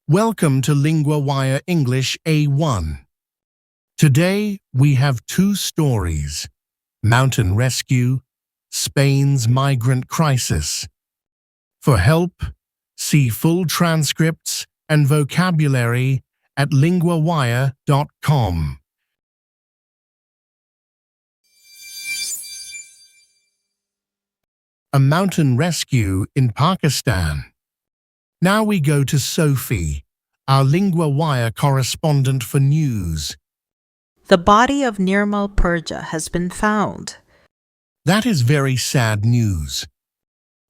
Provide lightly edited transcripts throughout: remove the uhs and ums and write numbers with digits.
Welcome to LinguaWire English A1. Today we have two stories: Mountain Rescue, Spain's Migrant Crisis. For help, see full transcripts and vocabulary at LinguaWire.com. A mountain rescue in Pakistan. Now we go to Sophie, our LinguaWire correspondent for news. The body of Nirmal Purja has been found. That is very sad news.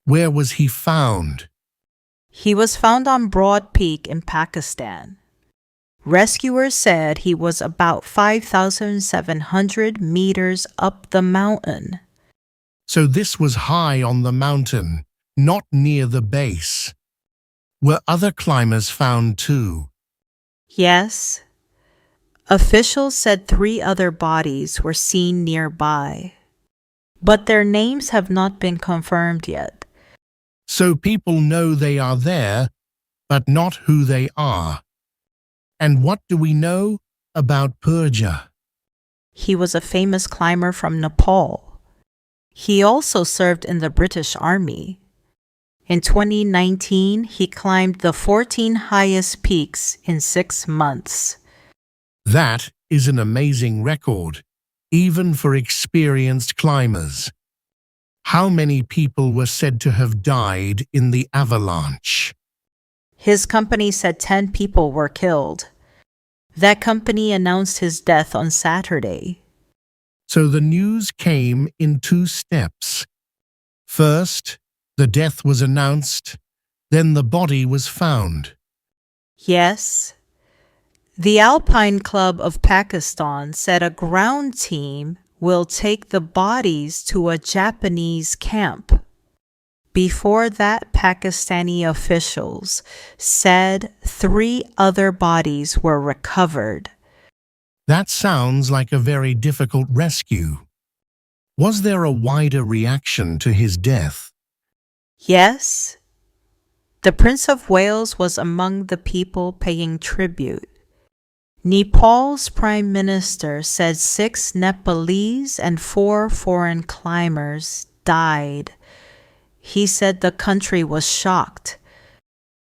Where was he found? He was found on Broad Peak in Pakistan. Rescuers said he was about 5,700 meters up the mountain. So this was high on the mountain, not near the base. Were other climbers found too? Yes. Officials said 3 other bodies were seen nearby, but their names have not been confirmed yet. So people know they are there, but not who they are. And what do we know about Purja? He was a famous climber from Nepal. He also served in the British Army. In 2019, he climbed the 14 highest peaks in 6 months. That is an amazing record, even for experienced climbers. How many people were said to have died in the avalanche? His company said 10 people were killed. That company announced his death on Saturday. So the news came in 2 steps. First, the death was announced, then the body was found. Yes. The Alpine Club of Pakistan said a ground team will take the bodies to a Japanese camp. Before that, Pakistani officials said 3 other bodies were recovered. That sounds like a very difficult rescue. Was there a wider reaction to his death? Yes. The Prince of Wales was among the people paying tribute. Nepal's Prime Minister said 6 Nepalese and 4 foreign climbers died. He said the country was shocked.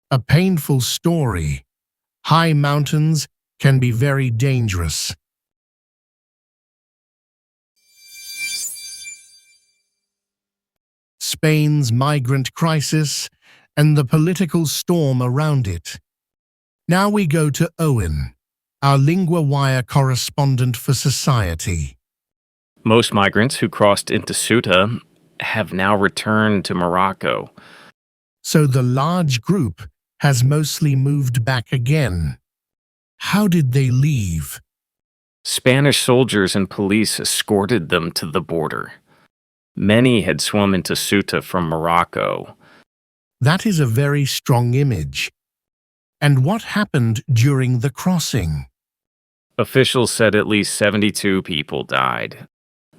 A painful story. High mountains can be very dangerous. Spain's migrant crisis and the political storm around it. Now we go to Owen, our LinguaWire correspondent for society. Most migrants who crossed into Ceuta have now returned to Morocco. So the large group has mostly moved back again. How did they leave? Spanish soldiers and police escorted them to the border. Many had swum into Ceuta from Morocco. That is a very strong image. And what happened during the crossing? Officials said at least 72 people died.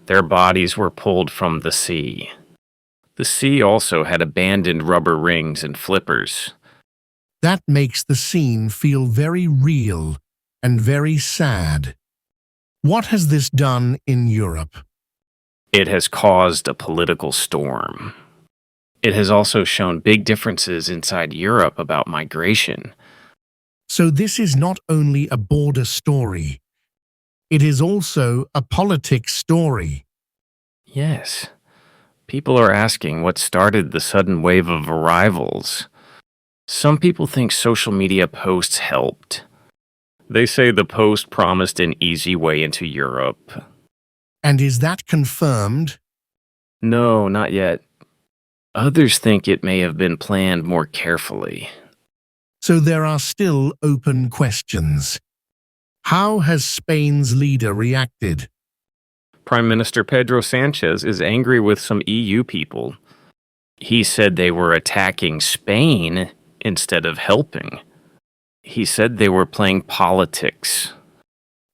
Their bodies were pulled from the sea. The sea also had abandoned rubber rings and flippers. That makes the scene feel very real and very sad. What has this done in Europe? It has caused a political storm. It has also shown big differences inside Europe about migration. So this is not only a border story. It is also a politics story. Yes. People are asking what started the sudden wave of arrivals. Some people think social media posts helped. They say the post promised an easy way into Europe. And is that confirmed? No, not yet. Others think it may have been planned more carefully. So there are still open questions. How has Spain's leader reacted? Prime Minister Pedro Sanchez is angry with some EU people. He said they were attacking Spain instead of helping. He said they were playing politics.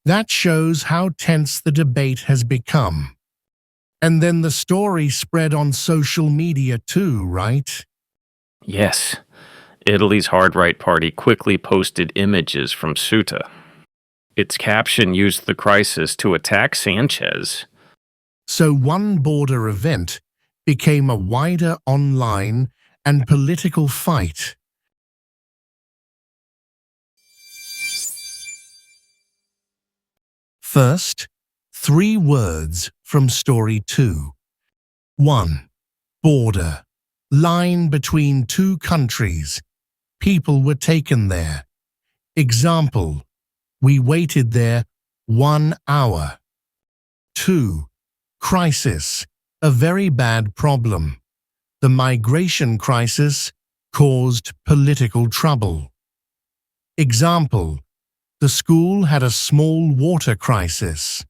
That shows how tense the debate has become. And then the story spread on social media too, right? Yes, Italy's hard right party quickly posted images from Ceuta. Its caption used the crisis to attack Sanchez. So one border event became a wider online and political fight. First, 3 words from story 2. 1. Border. Line between 2 countries. People were taken there. Example: we waited there 1 hour. 2. Crisis. A very bad problem. The migration crisis caused political trouble. Example: the school had a small water crisis.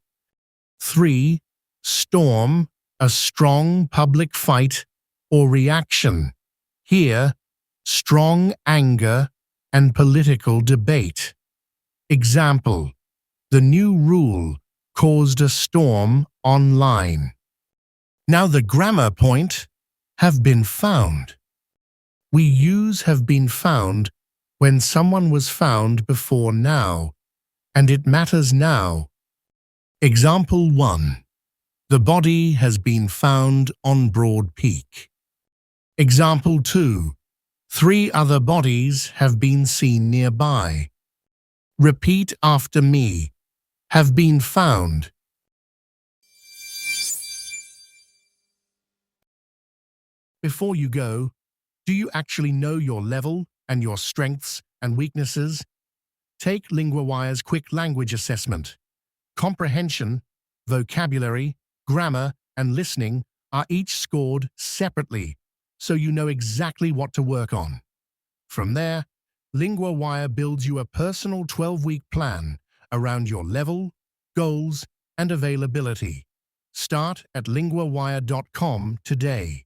3. Storm. A strong public fight or reaction. Here, strong anger and political debate. Example: the new rule caused a storm online. Now the grammar point, have been found. We use have been found when someone was found before now, and it matters now. Example 1. The body has been found on Broad Peak. Example 2. 3 other bodies have been seen nearby. Repeat after me. Have been found. Before you go, do you actually know your level and your strengths and weaknesses? Take LinguaWire's quick language assessment. Comprehension, vocabulary, grammar, and listening are each scored separately, so you know exactly what to work on. From there, LinguaWire builds you a personal 12-week plan around your level, goals, and availability. Start at linguawire.com today.